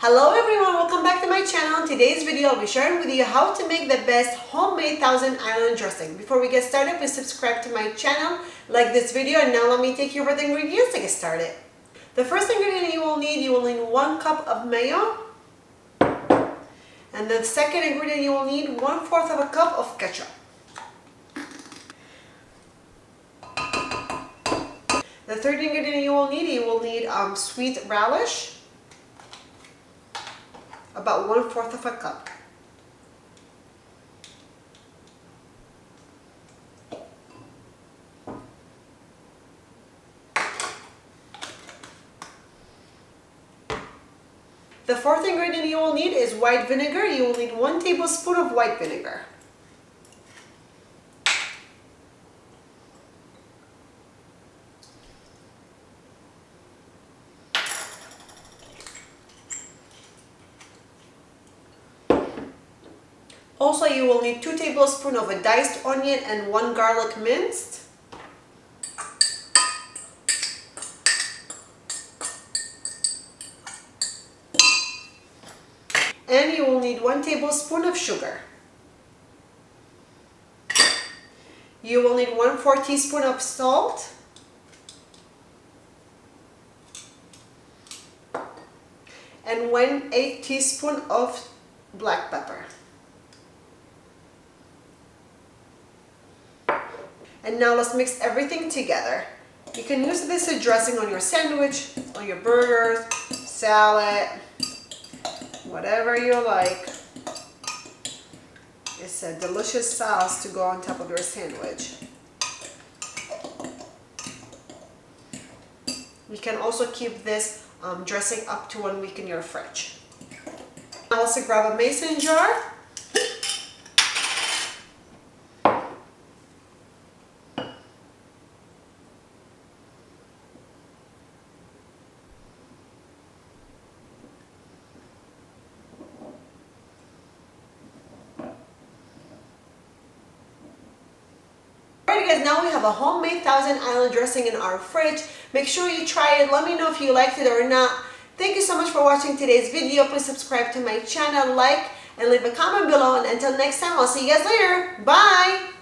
Hello everyone, welcome back to my channel. In today's video, I'll be sharing with you how to make the best homemade Thousand Island dressing. Before we get started, please subscribe to my channel, like this video, and now let me take you over the ingredients to get started. The first ingredient you will need 1 cup of mayo. And the second ingredient you will need 1/4 of a cup of ketchup. The third ingredient you will need sweet relish, about 1/4 of a cup. The fourth ingredient you will need is white vinegar. You will need 1 tablespoon of white vinegar. Also, you will need 2 tablespoons of a diced onion and 1 garlic minced. And you will need 1 tablespoon of sugar. You will need 1/4 teaspoon of salt. And 1/8 teaspoon of black pepper. And now let's mix everything together. You can use this as dressing on your sandwich, on your burgers, salad, whatever you like. It's a delicious sauce to go on top of your sandwich. You can also keep this dressing up to 1 week in your fridge. Now let's grab a mason jar. Alright guys, now we have a homemade Thousand Island dressing in our fridge. Make sure you try it. Let me know if you liked it or not. Thank you so much for watching today's video. Please subscribe to my channel, like, and leave a comment below. And until next time, I'll see you guys later. Bye!